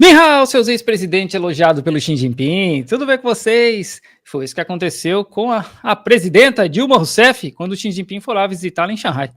Ni hao, seus ex-presidentes elogiados pelo Xi Jinping, tudo bem com vocês? Foi isso que aconteceu com a presidenta Dilma Rousseff, quando o Xi Jinping foi lá visitá-la em Xangai.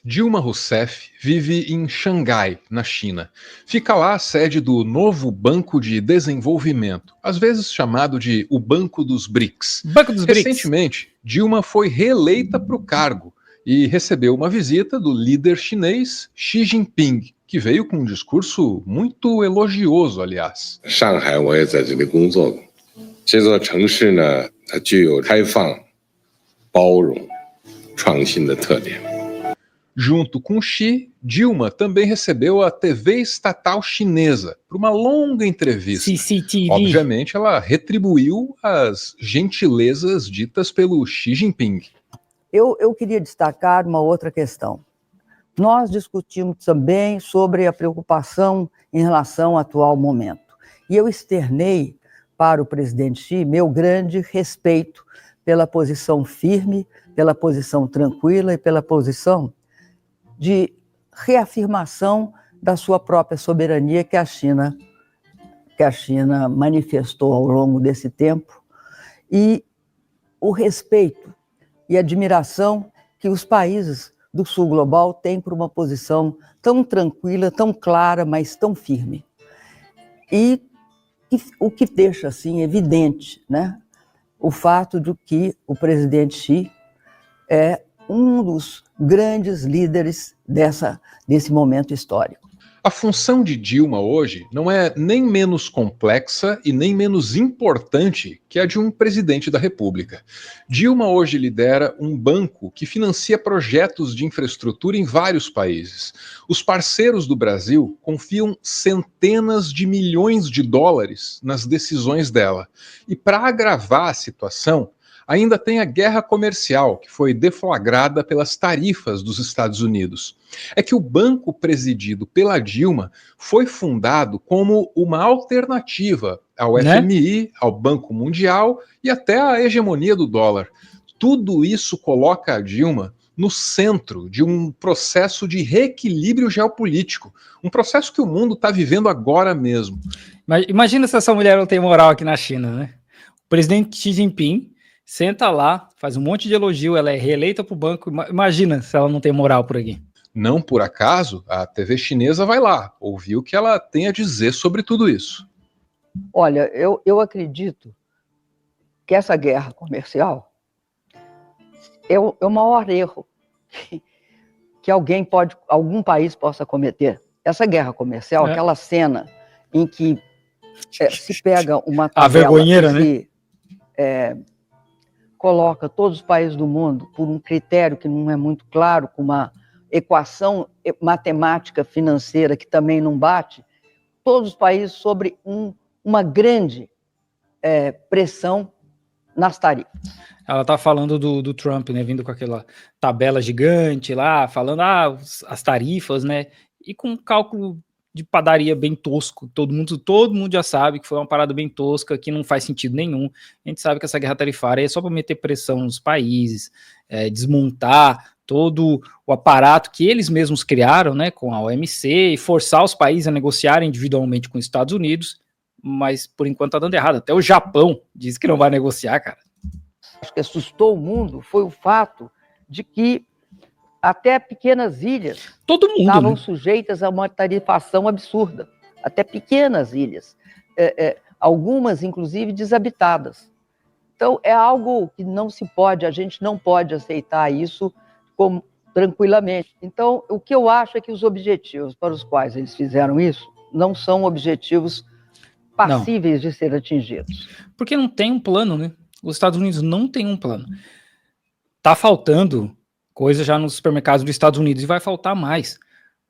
Dilma Rousseff vive em Xangai, na China. Fica lá a sede do novo Banco de Desenvolvimento, às vezes chamado de o Banco dos BRICS. Banco dos BRICS. Recentemente, Dilma foi reeleita para o cargo e recebeu uma visita do líder chinês Xi Jinping, que veio com um discurso muito elogioso, aliás. 上海我也在这里工作过，这座城市呢，它具有开放、包容、创新的特点。 Junto com Xi, Dilma também recebeu a TV estatal chinesa para uma longa entrevista. CCTV. Obviamente, ela retribuiu as gentilezas ditas pelo Xi Jinping. Eu queria destacar uma outra questão. Nós discutimos também sobre a preocupação em relação ao atual momento. E eu externei para o presidente Xi meu grande respeito pela posição firme, pela posição tranquila e pela posição de reafirmação da sua própria soberania que a China manifestou ao longo desse tempo, e o respeito e admiração que os países do sul global têm por uma posição tão tranquila, tão clara, mas tão firme. E o que deixa assim evidente, né, o fato de que o presidente Xi é um dos grandes líderes desse momento histórico. A função de Dilma hoje não é nem menos complexa e nem menos importante que a de um presidente da República. Dilma hoje lidera um banco que financia projetos de infraestrutura em vários países. Os parceiros do Brasil confiam centenas de milhões de dólares nas decisões dela. E para agravar a situação, ainda tem a guerra comercial, que foi deflagrada pelas tarifas dos Estados Unidos. É que o banco presidido pela Dilma foi fundado como uma alternativa ao FMI, ao Banco Mundial e até à hegemonia do dólar. Tudo isso coloca a Dilma no centro de um processo de reequilíbrio geopolítico, um processo que o mundo está vivendo agora mesmo. Imagina se essa mulher não tem moral aqui na China, né? O presidente Xi Jinping senta lá, faz um monte de elogio, ela é reeleita para o banco. Imagina se ela não tem moral por aqui. Não por acaso, a TV chinesa vai lá, ouvir o que ela tem a dizer sobre tudo isso. Olha, eu acredito que essa guerra comercial é o maior erro que algum país possa cometer. Essa guerra comercial, aquela cena em que se pega uma tabela, a vergonheira, né? Coloca todos os países do mundo por um critério que não é muito claro, com uma equação matemática financeira que também não bate, todos os países sobre uma grande pressão nas tarifas. Ela está falando do Trump, né, vindo com aquela tabela gigante lá, falando as tarifas, né, e com um cálculo de padaria bem tosco, todo mundo já sabe que foi uma parada bem tosca, que não faz sentido nenhum. A gente sabe que essa guerra tarifária é só para meter pressão nos países, desmontar todo o aparato que eles mesmos criaram, né, com a OMC, e forçar os países a negociarem individualmente com os Estados Unidos, mas por enquanto tá dando errado. Até o Japão diz que não vai negociar, cara. Acho que assustou o mundo foi o fato de que até pequenas ilhas estavam sujeitas a uma tarifação absurda. Até pequenas ilhas. Algumas, inclusive, desabitadas. Então, é algo que não se pode, a gente não pode aceitar isso tranquilamente. Então, o que eu acho é que os objetivos para os quais eles fizeram isso não são objetivos passíveis de ser atingidos. Porque não tem um plano, né? Os Estados Unidos não têm um plano. Tá faltando coisa já nos supermercados dos Estados Unidos e vai faltar mais,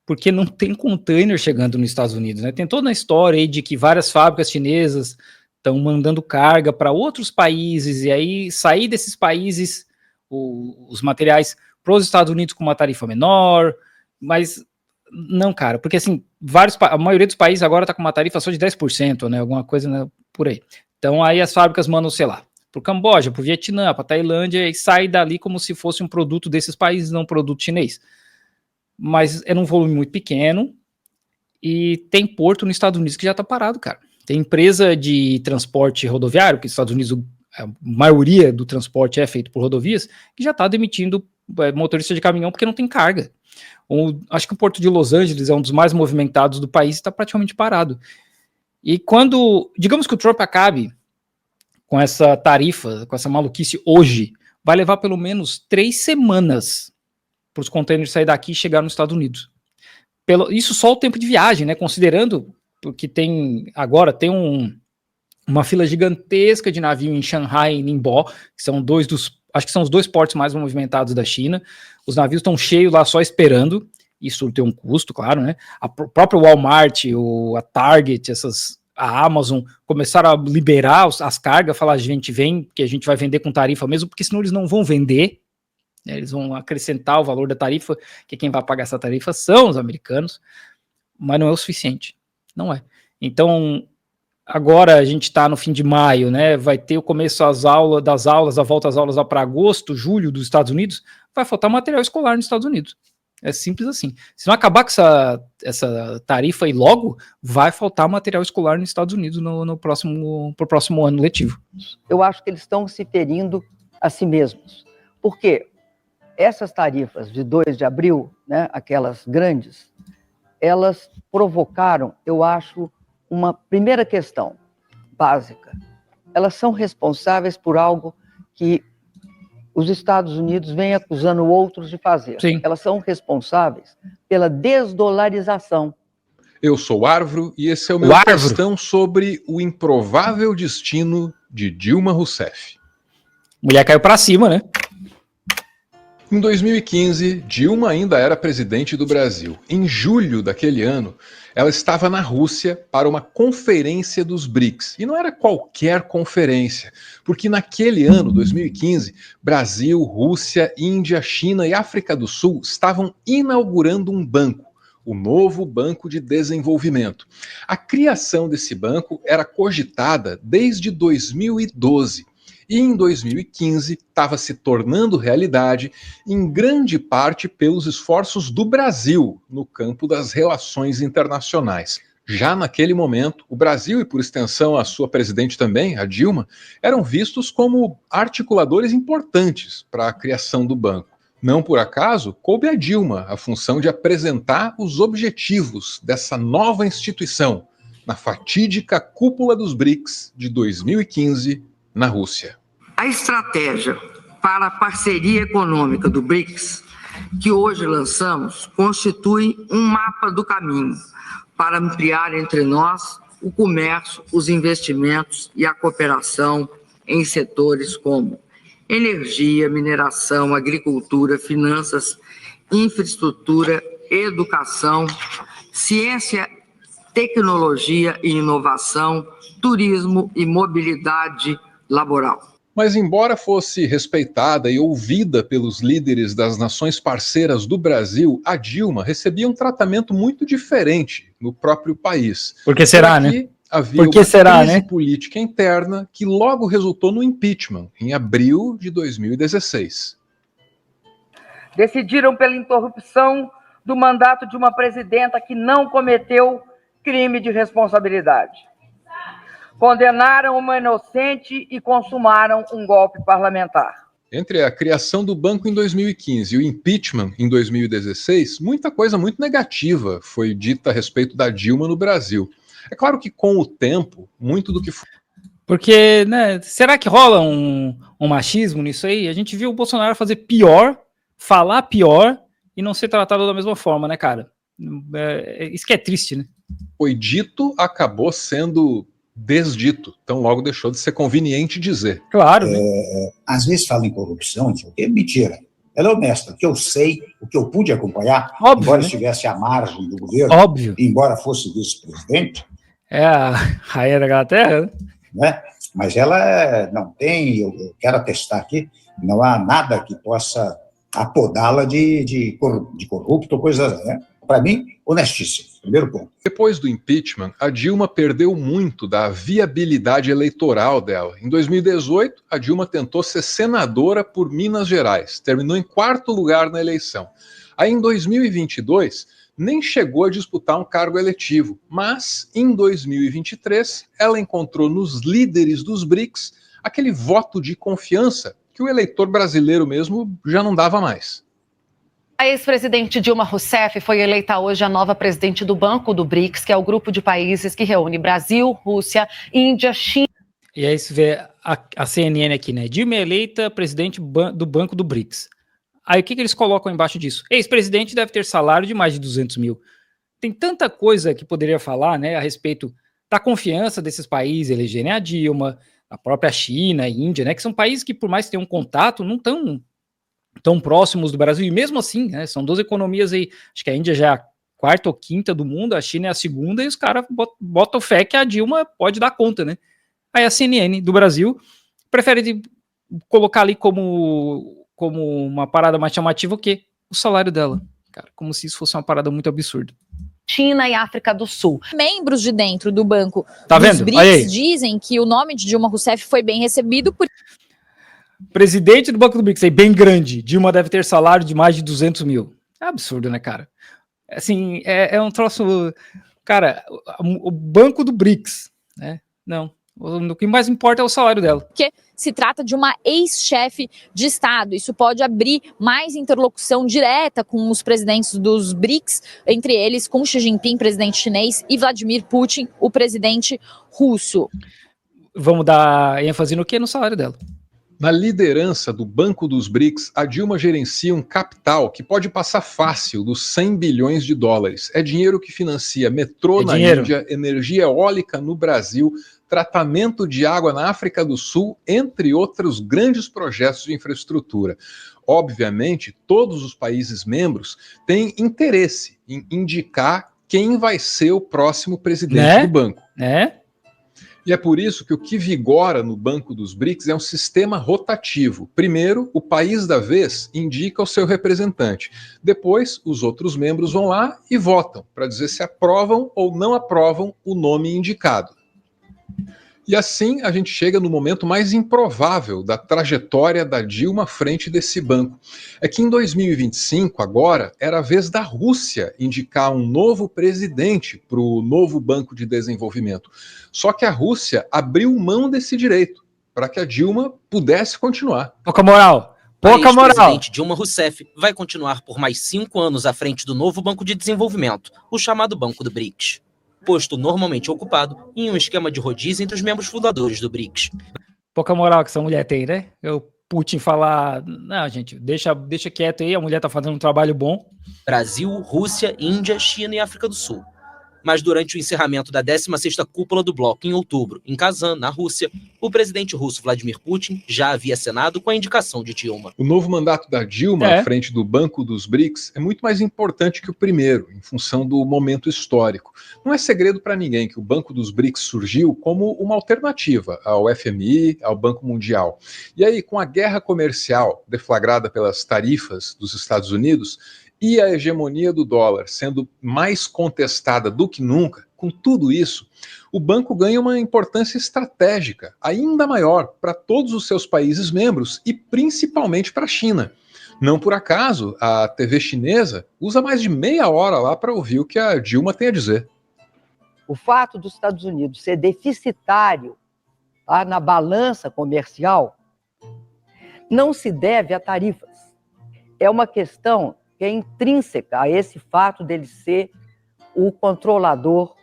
porque não tem container chegando nos Estados Unidos, né? Tem toda a história aí de que várias fábricas chinesas estão mandando carga para outros países e aí sair desses países os materiais para os Estados Unidos com uma tarifa menor, mas não, cara, porque assim, a maioria dos países agora está com uma tarifa só de 10%, né? Alguma coisa, né, por aí. Então aí as fábricas mandam, sei lá, para o Camboja, para o Vietnã, para a Tailândia, e sai dali como se fosse um produto desses países, não um produto chinês. Mas é num volume muito pequeno, e tem porto nos Estados Unidos que já está parado, cara. Tem empresa de transporte rodoviário, que nos Estados Unidos a maioria do transporte é feito por rodovias, que já está demitindo motorista de caminhão porque não tem carga. Acho que o porto de Los Angeles é um dos mais movimentados do país e está praticamente parado. E quando, digamos que o Trump acabe com essa tarifa, com essa maluquice hoje, vai levar pelo menos 3 semanas para os containers sair daqui e chegar nos Estados Unidos. Isso só o tempo de viagem, né? Considerando que agora tem uma fila gigantesca de navio em Shanghai e Ningbo, que são acho que são os 2 portos mais movimentados da China. Os navios estão cheios lá só esperando. Isso tem um custo, claro, né? A própria Walmart, a Target, a Amazon começaram a liberar as cargas, falar, a gente vem, que a gente vai vender com tarifa mesmo, porque senão eles não vão vender, né? Eles vão acrescentar o valor da tarifa, que quem vai pagar essa tarifa são os americanos, mas não é o suficiente, não é. Então, agora a gente está no fim de maio, né? Vai ter o começo das aulas, a volta às aulas lá para agosto, julho dos Estados Unidos, vai faltar material escolar nos Estados Unidos. É simples assim. Se não acabar com essa tarifa aí logo, vai faltar material escolar nos Estados Unidos pro próximo ano letivo. Eu acho que eles estão se ferindo a si mesmos. Por quê? Essas tarifas de 2 de abril, né, aquelas grandes, elas provocaram, eu acho, uma primeira questão básica. Elas são responsáveis por algo que os Estados Unidos vêm acusando outros de fazer. Sim. Elas são responsáveis pela desdolarização. Eu sou Arvro e esse é o meu questão sobre o improvável destino de Dilma Rousseff. Mulher caiu para cima, né? Em 2015, Dilma ainda era presidente do Brasil. Em julho daquele ano, ela estava na Rússia para uma conferência dos BRICS. E não era qualquer conferência, porque naquele ano, 2015, Brasil, Rússia, Índia, China e África do Sul estavam inaugurando um banco, o novo Banco de Desenvolvimento. A criação desse banco era cogitada desde 2012. E em 2015 estava se tornando realidade, em grande parte pelos esforços do Brasil no campo das relações internacionais. Já naquele momento, o Brasil e, por extensão, a sua presidente também, a Dilma, eram vistos como articuladores importantes para a criação do banco. Não por acaso, coube a Dilma a função de apresentar os objetivos dessa nova instituição na fatídica Cúpula dos BRICS de 2015, na Rússia. A estratégia para a parceria econômica do BRICS, que hoje lançamos, constitui um mapa do caminho para ampliar entre nós o comércio, os investimentos e a cooperação em setores como energia, mineração, agricultura, finanças, infraestrutura, educação, ciência, tecnologia e inovação, turismo e mobilidade laboral. Mas embora fosse respeitada e ouvida pelos líderes das nações parceiras do Brasil, a Dilma recebia um tratamento muito diferente no próprio país. Por que será, né? Havia uma crise política interna que logo resultou no impeachment, em abril de 2016. Decidiram pela interrupção do mandato de uma presidenta que não cometeu crime de responsabilidade. Condenaram uma inocente e consumaram um golpe parlamentar. Entre a criação do banco em 2015 e o impeachment em 2016, muita coisa muito negativa foi dita a respeito da Dilma no Brasil. É claro que com o tempo, muito do que foi... Porque, né, será que rola um machismo nisso aí? A gente viu o Bolsonaro fazer pior, falar pior e não ser tratado da mesma forma, né, cara? Isso que é triste, né? Foi dito, acabou sendo desdito, então logo deixou de ser conveniente dizer. Claro. Né? Às vezes fala em corrupção, é mentira. Ela é honesta, o que eu sei, o que eu pude acompanhar, óbvio, embora né? estivesse à margem do governo, óbvio. Embora fosse vice-presidente. É a rainha da Inglaterra, né? Mas ela não tem, eu quero atestar aqui, não há nada que possa apodá-la de corrupto ou coisa, né? Para mim, honestíssimo, primeiro ponto. Depois do impeachment, a Dilma perdeu muito da viabilidade eleitoral dela. Em 2018, a Dilma tentou ser senadora por Minas Gerais, terminou em 4º lugar na eleição. Aí, em 2022, nem chegou a disputar um cargo eletivo, mas em 2023 ela encontrou nos líderes dos BRICS aquele voto de confiança que o eleitor brasileiro mesmo já não dava mais. A ex-presidente Dilma Rousseff foi eleita hoje a nova presidente do Banco do BRICS, que é o grupo de países que reúne Brasil, Rússia, Índia, China. E aí você vê a CNN aqui, né? Dilma é eleita presidente do Banco do BRICS. Aí o que eles colocam embaixo disso? Ex-presidente deve ter salário de mais de 200 mil. Tem tanta coisa que poderia falar, né, a respeito da confiança desses países elegerem a Dilma, a própria China, a Índia, né, que são países que, por mais que tenham um contato, não estão tão próximos do Brasil, e mesmo assim, né, são duas economias aí, acho que a Índia já é a quarta ou quinta do mundo, a China é a segunda, e os caras botam fé que a Dilma pode dar conta, né? Aí a CNN do Brasil prefere colocar ali como uma parada mais chamativa o quê? O salário dela, cara, como se isso fosse uma parada muito absurda. China e África do Sul. Membros de dentro do banco tá dos vendo? BRICS dizem que o nome de Dilma Rousseff foi bem recebido por... Presidente do Banco do BRICS, aí bem grande, Dilma deve ter salário de mais de 200 mil. É absurdo, né, cara? Assim, é um troço... Cara, o Banco do BRICS, né? Não. O que mais importa é o salário dela. Porque se trata de uma ex-chefe de Estado. Isso pode abrir mais interlocução direta com os presidentes dos BRICS, entre eles com Xi Jinping, presidente chinês, e Vladimir Putin, o presidente russo. Vamos dar ênfase no quê? No salário dela. Na liderança do Banco dos BRICS, a Dilma gerencia um capital que pode passar fácil dos 100 bilhões de dólares. É dinheiro que financia metrô na Índia, energia eólica no Brasil, tratamento de água na África do Sul, entre outros grandes projetos de infraestrutura. Obviamente, todos os países membros têm interesse em indicar quem vai ser o próximo presidente do banco. E é por isso que o que vigora no Banco dos BRICS é um sistema rotativo. Primeiro, o país da vez indica o seu representante. Depois, os outros membros vão lá e votam para dizer se aprovam ou não aprovam o nome indicado. E assim a gente chega no momento mais improvável da trajetória da Dilma à frente desse banco. É que em 2025, agora, era a vez da Rússia indicar um novo presidente para o novo Banco de Desenvolvimento. Só que a Rússia abriu mão desse direito para que a Dilma pudesse continuar. Pouca moral. Pouca moral. A ex-presidente Dilma Rousseff vai continuar por mais 5 anos à frente do novo Banco de Desenvolvimento, o chamado Banco do BRICS. Posto normalmente ocupado em um esquema de rodízio entre os membros fundadores do BRICS. Pouca moral que essa mulher tem, né? O Putin falar, não, gente, deixa quieto aí, a mulher tá fazendo um trabalho bom. Brasil, Rússia, Índia, China e África do Sul. Mas durante o encerramento da 16ª cúpula do bloco em outubro, em Kazan, na Rússia, o presidente russo Vladimir Putin já havia acenado com a indicação de Dilma. O novo mandato da Dilma à frente do Banco dos BRICS é muito mais importante que o primeiro, em função do momento histórico. Não é segredo para ninguém que o Banco dos BRICS surgiu como uma alternativa ao FMI, ao Banco Mundial. E aí, com a guerra comercial deflagrada pelas tarifas dos Estados Unidos, e a hegemonia do dólar sendo mais contestada do que nunca, com tudo isso, o banco ganha uma importância estratégica ainda maior para todos os seus países membros e principalmente para a China. Não por acaso, a TV chinesa usa mais de meia hora lá para ouvir o que a Dilma tem a dizer. O fato dos Estados Unidos ser deficitário na balança comercial não se deve a tarifas. É uma questão que é intrínseca a esse fato dele ser o controlador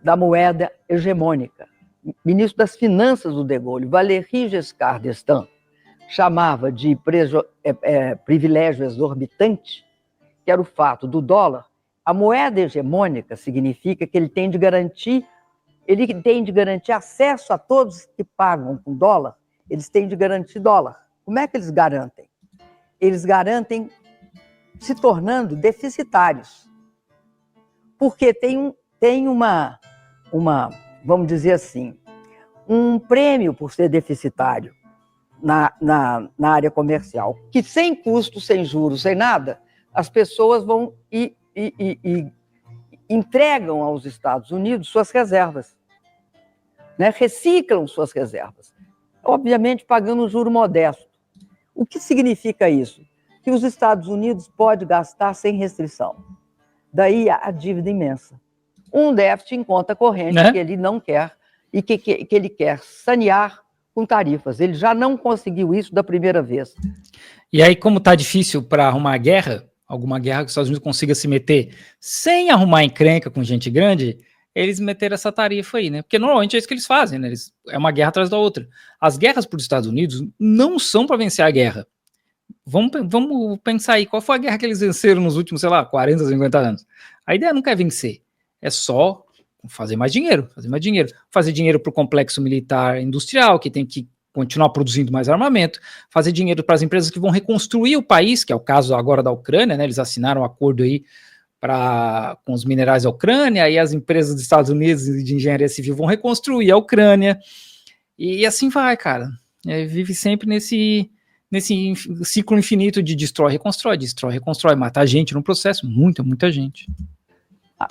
da moeda hegemônica. O ministro das Finanças do De Gaulle, Valéry Giscard d'Estaing, chamava de privilégio exorbitante, que era o fato do dólar. A moeda hegemônica significa que ele tem de garantir acesso a todos que pagam com dólar, eles têm de garantir dólar. Como é que eles garantem? Eles garantem se tornando deficitários. Porque tem uma, vamos dizer assim, um prêmio por ser deficitário na área comercial, que sem custo, sem juros, sem nada, as pessoas vão e entregam aos Estados Unidos suas reservas, né? Reciclam suas reservas, obviamente pagando um juro modesto. O que significa isso? que os Estados Unidos pode gastar sem restrição. Daí a dívida imensa. Um déficit em conta corrente, né, que ele não quer e que ele quer sanear com tarifas. Ele já não conseguiu isso da primeira vez. E aí, como está difícil para arrumar guerra, alguma guerra que os Estados Unidos consiga se meter sem arrumar encrenca com gente grande, eles meteram essa tarifa aí, né? Porque normalmente é isso que eles fazem, né? É uma guerra atrás da outra. As guerras para os Estados Unidos não são para vencer a guerra. Vamos pensar aí, qual foi a guerra que eles venceram nos últimos, 40, 50 anos? A ideia nunca é vencer, é só fazer mais dinheiro. Fazer dinheiro para o complexo militar industrial, que tem que continuar produzindo mais armamento, fazer dinheiro para as empresas que vão reconstruir o país, que é o caso agora da Ucrânia, né? Eles assinaram um acordo aí com os minerais da Ucrânia, e as empresas dos Estados Unidos de engenharia civil vão reconstruir a Ucrânia, e assim vai, cara. Vive sempre nesse ciclo infinito de destrói, reconstrói, matar gente no processo, muita gente.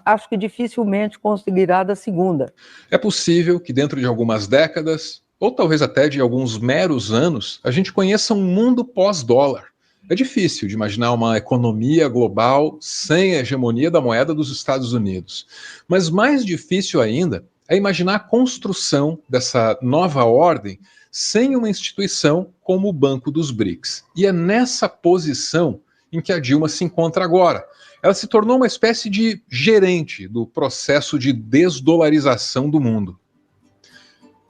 Acho que dificilmente conseguirá da segunda. É possível que dentro de algumas décadas, ou talvez até de alguns meros anos, a gente conheça um mundo pós-dólar. É difícil de imaginar uma economia global sem a hegemonia da moeda dos Estados Unidos. Mas mais difícil ainda é imaginar a construção dessa nova ordem sem uma instituição como o Banco dos BRICS. E é nessa posição em que a Dilma se encontra agora. Ela se tornou uma espécie de gerente do processo de desdolarização do mundo.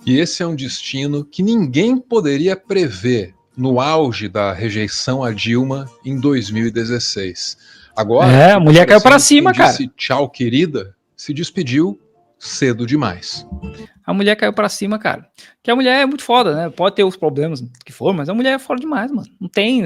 E esse é um destino que ninguém poderia prever no auge da rejeição a Dilma em 2016. Agora, a mulher caiu para cima, cara. Disse tchau, querida, se despediu cedo demais. A mulher caiu pra cima, cara. Que a mulher é muito foda, né? Pode ter os problemas que for, mas a mulher é foda demais, mano. Não tem.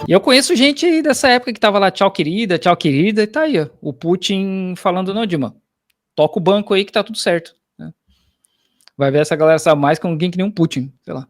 E eu conheço gente dessa época que tava lá, tchau, querida, e tá aí, ó. O Putin falando, não, Dilma, toca o banco aí que tá tudo certo. Né? Vai ver essa galera sabe mais com alguém que nem um Putin, sei lá.